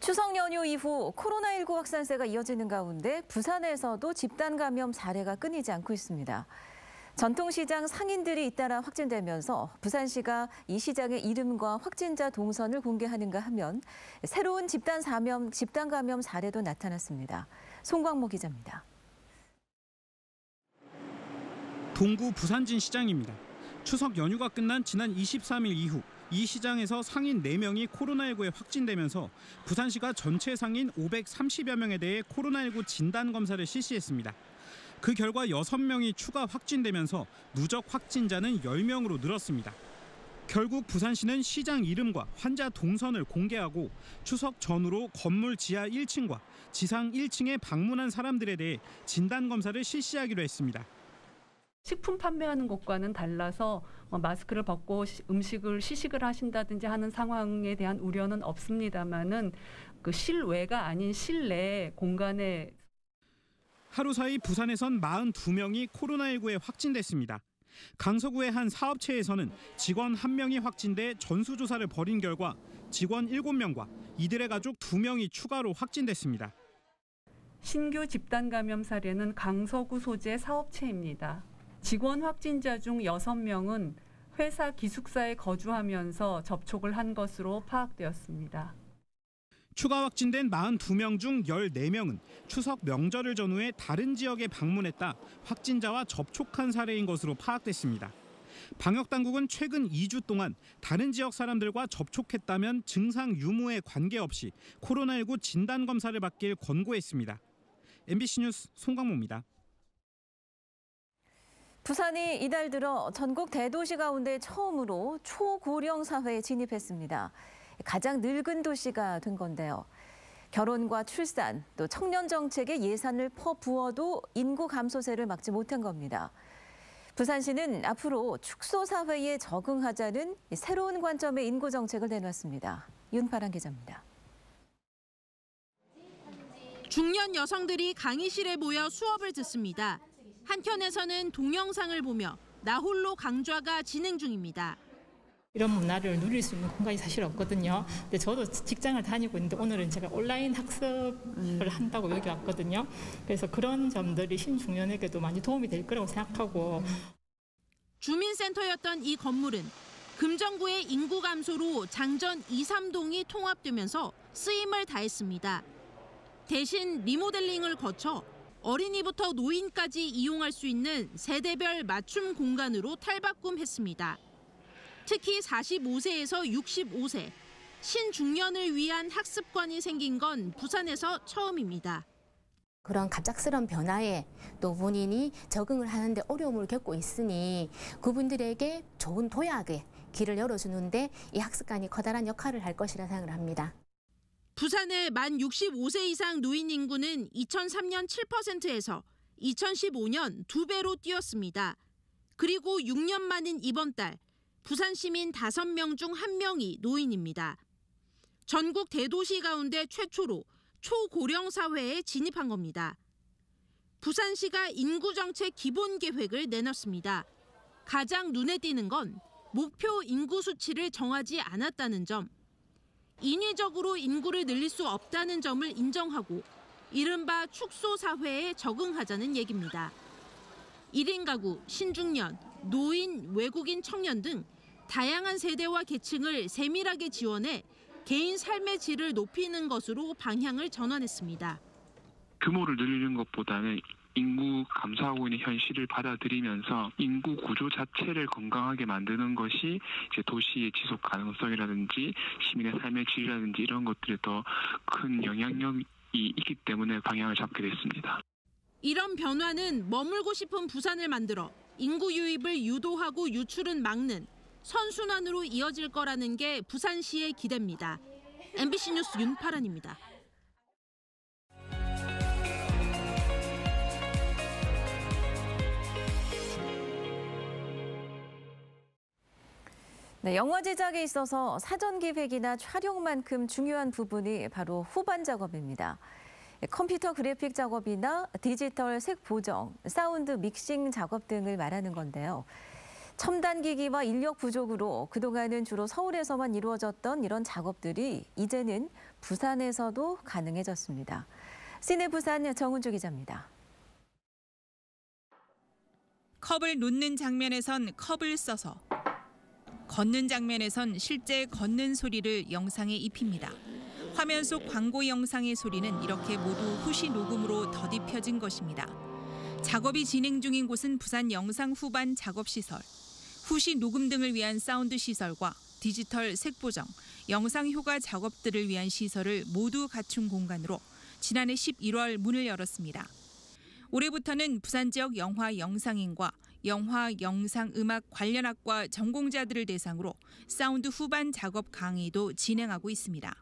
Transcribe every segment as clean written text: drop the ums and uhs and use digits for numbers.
추석 연휴 이후 코로나19 확산세가 이어지는 가운데 부산에서도 집단 감염 사례가 끊이지 않고 있습니다. 전통시장 상인들이 잇따라 확진되면서 부산시가 이 시장의 이름과 확진자 동선을 공개하는가 하면 새로운 집단 감염 사례도 나타났습니다. 송광모 기자입니다. 동구 부산진 시장입니다. 추석 연휴가 끝난 지난 23일 이후 이 시장에서 상인 4명이 코로나19에 확진되면서 부산시가 전체 상인 530여 명에 대해 코로나19 진단검사를 실시했습니다. 그 결과 6명이 추가 확진되면서 누적 확진자는 10명으로 늘었습니다. 결국 부산시는 시장 이름과 환자 동선을 공개하고 추석 전후로 건물 지하 1층과 지상 1층에 방문한 사람들에 대해 진단검사를 실시하기로 했습니다. 식품 판매하는 곳과는 달라서 마스크를 벗고 음식을 시식을 하신다든지 하는 상황에 대한 우려는 없습니다만은 그 실외가 아닌 실내 공간에 하루 사이 부산에선 42명이 코로나19에 확진됐습니다. 강서구의 한 사업체에서는 직원 1명이 확진돼 전수조사를 벌인 결과 직원 7명과 이들의 가족 2명이 추가로 확진됐습니다. 신규 집단 감염 사례는 강서구 소재 사업체입니다. 직원 확진자 중 6명은 회사 기숙사에 거주하면서 접촉을 한 것으로 파악되었습니다. 추가 확진된 42명 중 14명은 추석 명절을 전후해 다른 지역에 방문했다 확진자와 접촉한 사례인 것으로 파악됐습니다. 방역당국은 최근 2주 동안 다른 지역 사람들과 접촉했다면 증상 유무에 관계없이 코로나19 진단검사를 받길 권고했습니다. MBC 뉴스 송광모입니다. 부산이 이달 들어 전국 대도시 가운데 처음으로 초고령 사회에 진입했습니다. 가장 늙은 도시가 된 건데요. 결혼과 출산, 또 청년 정책에 예산을 퍼부어도 인구 감소세를 막지 못한 겁니다. 부산시는 앞으로 축소 사회에 적응하자는 새로운 관점의 인구 정책을 내놨습니다. 윤파란 기자입니다. 중년 여성들이 강의실에 모여 수업을 듣습니다. 한켠에서는 동영상을 보며 나홀로 강좌가 진행 중입니다. 이런 문화를 누릴 수 있는 공간이 사실 없거든요. 근데 저도 직장을 다니고 있는데 오늘은 제가 온라인 학습을 한다고 여기 왔거든요. 그래서 그런 점들이 신중년에게도 많이 도움이 될 거라고 생각하고. 주민센터였던 이 건물은 금정구의 인구 감소로 장전 2, 3동이 통합되면서 쓰임을 다했습니다. 대신 리모델링을 거쳐 어린이부터 노인까지 이용할 수 있는 세대별 맞춤 공간으로 탈바꿈했습니다. 특히 45세에서 65세, 신중년을 위한 학습관이 생긴 건 부산에서 처음입니다. 그런 갑작스러운 변화에 또 본인이 적응을 하는데 어려움을 겪고 있으니 그분들에게 좋은 도약의 길을 열어주는데 이 학습관이 커다란 역할을 할 것이라 생각을 합니다. 부산의 만 65세 이상 노인 인구는 2003년 7%에서 2015년 2배로 뛰었습니다. 그리고 6년 만인 이번 달 부산 시민 5명 중 1명이 노인입니다. 전국 대도시 가운데 최초로 초고령 사회에 진입한 겁니다. 부산시가 인구정책 기본계획을 내놨습니다. 가장 눈에 띄는 건 목표 인구 수치를 정하지 않았다는 점. 인위적으로 인구를 늘릴 수 없다는 점을 인정하고 이른바 축소 사회에 적응하자는 얘기입니다. 1인 가구, 신중년, 노인, 외국인 청년 등 다양한 세대와 계층을 세밀하게 지원해 개인 삶의 질을 높이는 것으로 방향을 전환했습니다. 규모를 늘리는 것보다는 인구 감소하고 있는 현실을 받아들이면서 인구 구조 자체를 건강하게 만드는 것이 이제 도시의 지속 가능성이라든지 시민의 삶의 질이라든지 이런 것들에 더 큰 영향력이 있기 때문에 방향을 잡게 됐습니다. 이런 변화는 머물고 싶은 부산을 만들어 인구 유입을 유도하고 유출은 막는 선순환으로 이어질 거라는 게 부산시의 기대입니다. MBC 뉴스 윤파란입니다. 네, 영화 제작에 있어서 사전 기획이나 촬영만큼 중요한 부분이 바로 후반 작업입니다. 컴퓨터 그래픽 작업이나 디지털 색 보정, 사운드 믹싱 작업 등을 말하는 건데요. 첨단 기기와 인력 부족으로 그동안은 주로 서울에서만 이루어졌던 이런 작업들이 이제는 부산에서도 가능해졌습니다. 시내 부산 정은주 기자입니다. 컵을 놓는 장면에선 컵을 써서, 걷는 장면에선 실제 걷는 소리를 영상에 입힙니다. 화면 속 광고 영상의 소리는 이렇게 모두 후시 녹음으로 더딥혀진 것입니다. 작업이 진행 중인 곳은 부산 영상 후반 작업시설. 후시 녹음 등을 위한 사운드 시설과 디지털 색보정, 영상 효과 작업들을 위한 시설을 모두 갖춘 공간으로 지난해 11월 문을 열었습니다. 올해부터는 부산 지역 영화 영상인과 영화 영상 음악 관련학과 전공자들을 대상으로 사운드 후반 작업 강의도 진행하고 있습니다.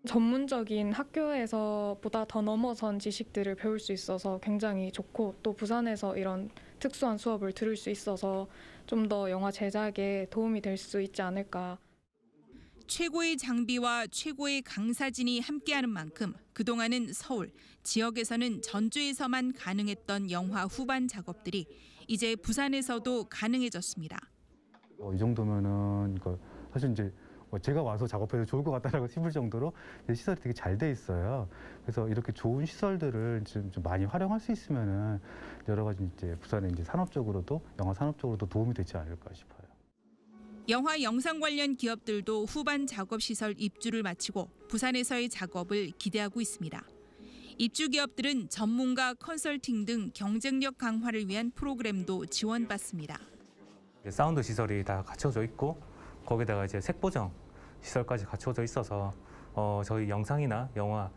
전문적인 학교에서보다 더 넘어선 지식들을 배울 수 있어서 굉장히 좋고, 또 부산에서 이런 특수한 수업을 들을 수 있어서 좀 더 영화 제작에 도움이 될 수 있지 않을까. 최고의 장비와 최고의 강사진이 함께하는 만큼 그동안은 서울, 지역에서는 전주에서만 가능했던 영화 후반 작업들이 이제 부산에서도 가능해졌습니다. 이 정도면은 사실 이제 제가 와서 작업해도 좋을 것 같다라고 싶을 정도로 시설이 되게 잘 돼 있어요. 그래서 이렇게 좋은 시설들을 좀 많이 활용할 수 있으면은 여러 가지 이제 부산의 이제 산업적으로도 영화 산업적으로도 도움이 되지 않을까 싶어요. 영화 영상 관련 기업들도 후반 작업 시설 입주를 마치고 부산에서의 작업을 기대하고 있습니다. 입주 기업들은 전문가 컨설팅 등 경쟁력 강화를 위한 프로그램도 지원받습니다. 사운드 시설이 다 갖춰져 있고, 거기다가 이제 색보정 시설까지 갖춰져 있어서 저희 영상이나 영화,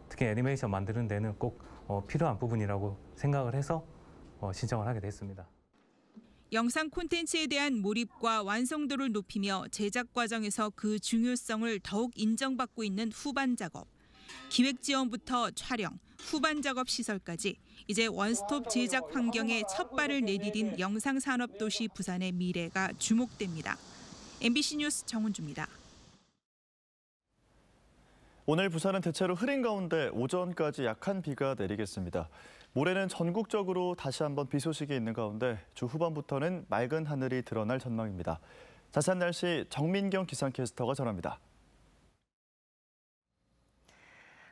특히 애니메이션 만드는 데는 꼭 필요한 부분이라고 생각을 해서 신청을 하게 됐습니다. 영상 콘텐츠에 대한 몰입과 완성도를 높이며 제작 과정에서 그 중요성을 더욱 인정받고 있는 후반 작업. 기획 지원부터 촬영, 후반 작업 시설까지 이제 원스톱 제작 환경에 첫 발을 내디딘 영상산업도시 부산의 미래가 주목됩니다. MBC 뉴스 정은주입니다. 오늘 부산은 대체로 흐린 가운데 오전까지 약한 비가 내리겠습니다. 모레는 전국적으로 다시 한번 비 소식이 있는 가운데 주 후반부터는 맑은 하늘이 드러날 전망입니다. 자세한 날씨 정민경 기상캐스터가 전합니다.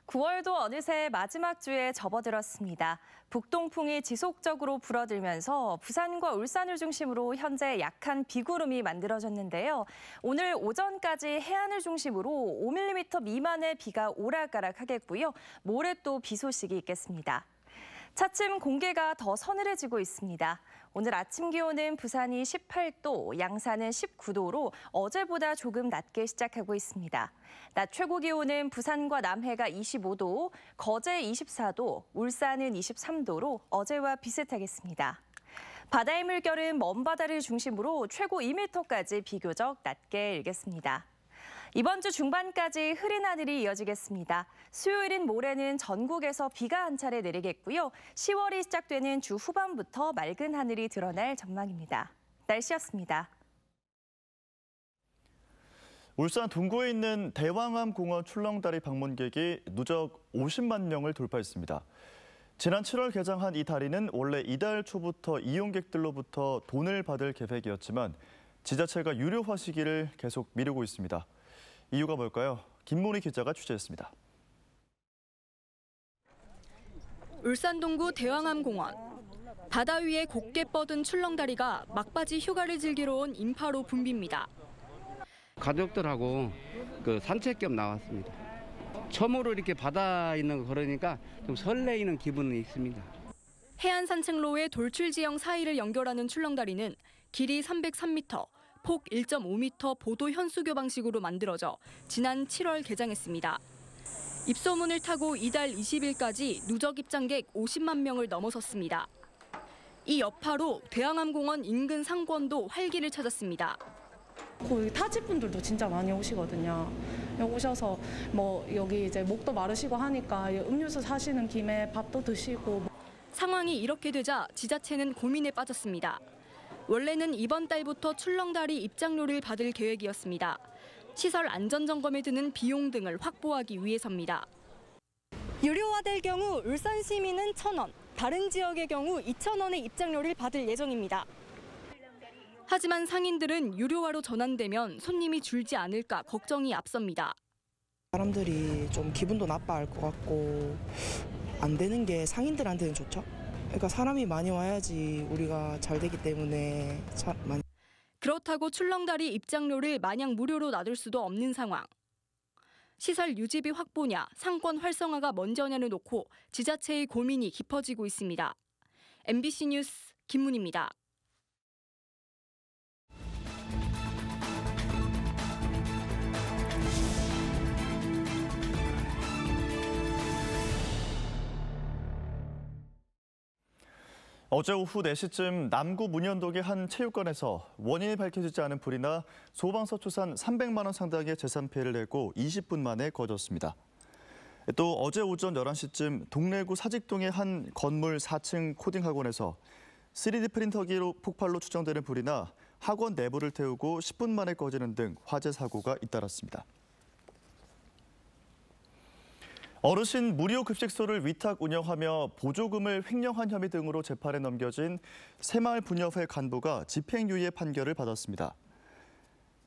9월도 어느새 마지막 주에 접어들었습니다. 북동풍이 지속적으로 불어들면서 부산과 울산을 중심으로 현재 약한 비구름이 만들어졌는데요. 오늘 오전까지 해안을 중심으로 5mm 미만의 비가 오락가락하겠고요. 모레 또 비 소식이 있겠습니다. 차츰 공기가 더 서늘해지고 있습니다. 오늘 아침 기온은 부산이 18도, 양산은 19도로 어제보다 조금 낮게 시작하고 있습니다. 낮 최고 기온은 부산과 남해가 25도, 거제 24도, 울산은 23도로 어제와 비슷하겠습니다. 바다의 물결은 먼바다를 중심으로 최고 2m까지 비교적 낮게 일겠습니다. 이번 주 중반까지 흐린 하늘이 이어지겠습니다. 수요일인 모레는 전국에서 비가 한 차례 내리겠고요. 10월이 시작되는 주 후반부터 맑은 하늘이 드러날 전망입니다. 날씨였습니다. 울산 둥구에 있는 대왕암공원 출렁다리 방문객이 누적 50만 명을 돌파했습니다. 지난 7월 개장한 이 다리는 원래 이달 초부터 이용객들로부터 돈을 받을 계획이었지만 지자체가 유료화 시기를 계속 미루고 있습니다. 이유가 뭘까요? 김모리 기자가 취재했습니다. 울산 동구 대왕암공원. 바다 위에 곱게 뻗은 출렁다리가 막바지 휴가를 즐기러 온 인파로 붐빕니다. 가족들하고 산책 겸 나왔습니다. 처음으로 이렇게 바다 있는 거 걸으니까 좀 설레이는 기분이 있습니다. 해안 산책로의 돌출 지형 사이를 연결하는 출렁다리는 길이 303m, 폭 1.5m 보도 현수교 방식으로 만들어져 지난 7월 개장했습니다. 입소문을 타고 이달 20일까지 누적 입장객 50만 명을 넘어섰습니다. 이 여파로 대왕암공원 인근 상권도 활기를 찾았습니다. 거의 타지분들도 진짜 많이 오시거든요. 오셔서 여기 이제 목도 마르시고 하니까 음료수 사시는 김에 밥도 드시고. 상황이 이렇게 되자 지자체는 고민에 빠졌습니다. 원래는 이번 달부터 출렁다리 입장료를 받을 계획이었습니다. 시설 안전점검에 드는 비용 등을 확보하기 위해서입니다. 유료화될 경우 울산 시민은 1,000원, 다른 지역의 경우 2,000원의 입장료를 받을 예정입니다. 하지만 상인들은 유료화로 전환되면 손님이 줄지 않을까 걱정이 앞섭니다. 사람들이 좀 기분도 나빠할 것 같고 안 되는 게 상인들한테는 좋죠. 그러니까 사람이 많이 와야지 우리가 잘 되기 때문에 그렇다고 출렁다리 입장료를 마냥 무료로 놔둘 수도 없는 상황. 시설 유지비 확보냐, 상권 활성화가 먼저냐를 놓고 지자체의 고민이 깊어지고 있습니다. MBC 뉴스 김문희입니다. 어제 오후 4시쯤 남구 문현동의 한 체육관에서 원인이 밝혀지지 않은 불이 나 소방서 추산 300만 원 상당의 재산 피해를 내고 20분 만에 꺼졌습니다. 또 어제 오전 11시쯤 동래구 사직동의 한 건물 4층 코딩 학원에서 3D 프린터기로 폭발로 추정되는 불이 나 학원 내부를 태우고 10분 만에 꺼지는 등 화재 사고가 잇따랐습니다. 어르신 무료 급식소를 위탁 운영하며 보조금을 횡령한 혐의 등으로 재판에 넘겨진 새마을분협회 간부가 집행유예 판결을 받았습니다.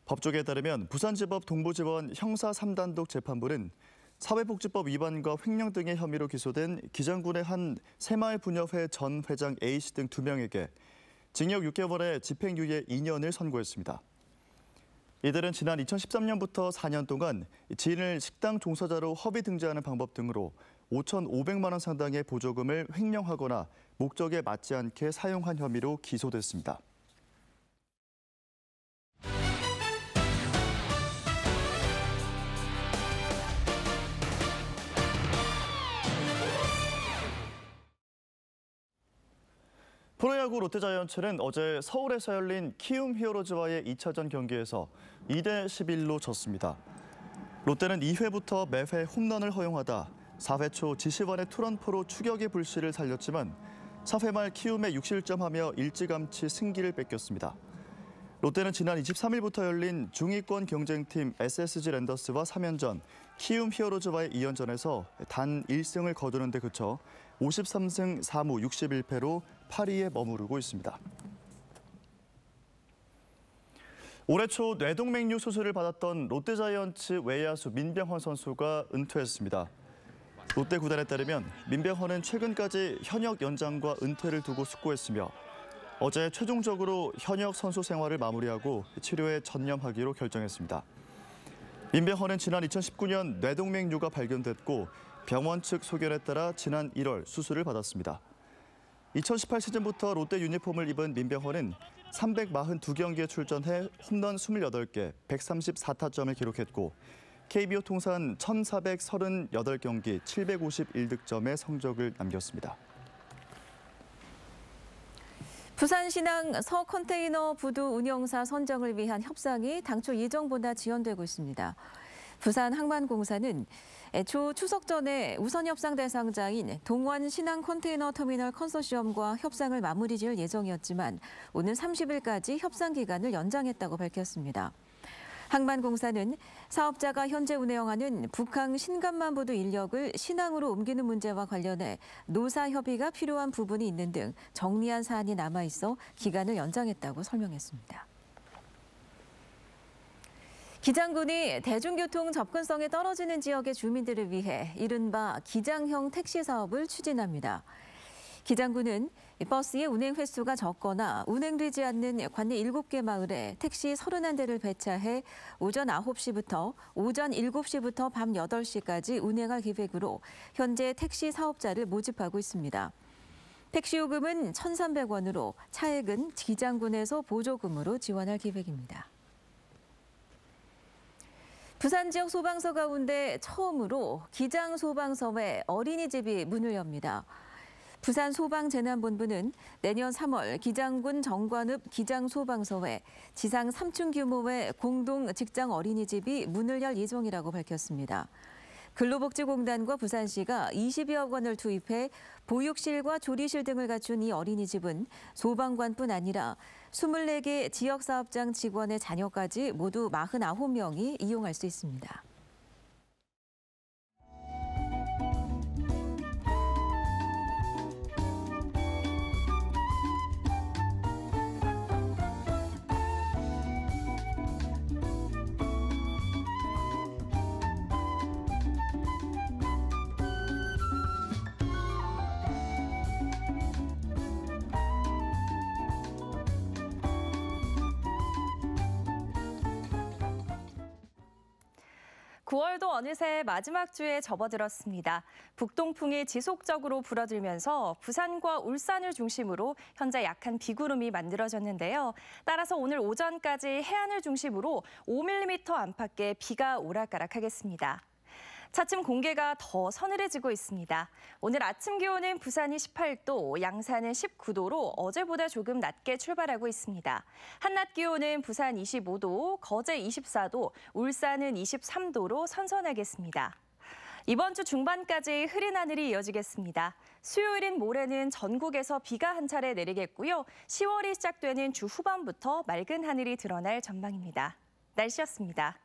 법조계에 따르면 부산지법 동부지원 형사 3단독 재판부는 사회복지법 위반과 횡령 등의 혐의로 기소된 기장군의 한 새마을분협회 전 회장 A씨 등 2명에게 징역 6개월에 집행유예 2년을 선고했습니다. 이들은 지난 2013년부터 4년 동안 지인을 식당 종사자로 허위 등재하는 방법 등으로 5,500만 원 상당의 보조금을 횡령하거나 목적에 맞지 않게 사용한 혐의로 기소됐습니다. 프로야구 롯데자이언츠는 어제 서울에서 열린 키움 히어로즈와의 2차전 경기에서 2대 11로 졌습니다. 롯데는 2회부터 매회 홈런을 허용하다 4회 초 지시환의 투런포로 추격의 불씨를 살렸지만 4회 말 키움에 6실점하며 일찌감치 승기를 뺏겼습니다. 롯데는 지난 23일부터 열린 중위권 경쟁팀 SSG 랜더스와 3연전, 키움 히어로즈와의 2연전에서 단 1승을 거두는 데 그쳐 53승 4무 61패로 8위에 머무르고 있습니다. 올해 초 뇌동맥류 수술을 받았던 롯데자이언츠 외야수 민병헌 선수가 은퇴했습니다. 롯데 구단에 따르면 민병헌은 최근까지 현역 연장과 은퇴를 두고 숙고했으며 어제 최종적으로 현역 선수 생활을 마무리하고 치료에 전념하기로 결정했습니다. 민병헌은 지난 2019년 뇌동맥류가 발견됐고 병원 측 소견에 따라 지난 1월 수술을 받았습니다. 2018 시즌부터 롯데 유니폼을 입은 민병헌은 342경기에 출전해 홈런 28개, 134타점을 기록했고 KBO 통산 1,438경기, 751득점의 성적을 남겼습니다. 부산신항 서컨테이너 부두 운영사 선정을 위한 협상이 당초 예정보다 지연되고 있습니다. 부산항만공사는 애초 추석 전에 우선 협상 대상자인 동원 신항 컨테이너 터미널 컨소시엄과 협상을 마무리 지을 예정이었지만 오는 30일까지 협상 기간을 연장했다고 밝혔습니다. 항만공사는 사업자가 현재 운영하는 북항 신간만부두 인력을 신항으로 옮기는 문제와 관련해 노사 협의가 필요한 부분이 있는 등 정리한 사안이 남아있어 기간을 연장했다고 설명했습니다. 기장군이 대중교통 접근성이 떨어지는 지역의 주민들을 위해 이른바 기장형 택시 사업을 추진합니다. 기장군은 버스의 운행 횟수가 적거나 운행되지 않는 관내 7개 마을에 택시 31대를 배차해 오전 9시부터 오전 7시부터 밤 8시까지 운행할 계획으로 현재 택시 사업자를 모집하고 있습니다. 택시 요금은 1,300원으로 차액은 기장군에서 보조금으로 지원할 계획입니다. 부산 지역 소방서 가운데 처음으로 기장소방서에 어린이집이 문을 엽니다. 부산소방재난본부는 내년 3월 기장군 정관읍 기장소방서에 지상 3층 규모의 공동 직장 어린이집이 문을 열 예정이라고 밝혔습니다. 근로복지공단과 부산시가 20여억 원을 투입해 보육실과 조리실 등을 갖춘 이 어린이집은 소방관뿐 아니라 24개 지역사업장 직원의 자녀까지 모두 49명이 이용할 수 있습니다. 9월도 어느새 마지막 주에 접어들었습니다. 북동풍이 지속적으로 불어들면서 부산과 울산을 중심으로 현재 약한 비구름이 만들어졌는데요. 따라서 오늘 오전까지 해안을 중심으로 5mm 안팎의 비가 오락가락하겠습니다. 차츰 공기가 더 서늘해지고 있습니다. 오늘 아침 기온은 부산이 18도, 양산은 19도로 어제보다 조금 낮게 출발하고 있습니다. 한낮 기온은 부산 25도, 거제 24도, 울산은 23도로 선선하겠습니다. 이번 주 중반까지 흐린 하늘이 이어지겠습니다. 수요일인 모레는 전국에서 비가 한 차례 내리겠고요. 10월이 시작되는 주 후반부터 맑은 하늘이 드러날 전망입니다. 날씨였습니다.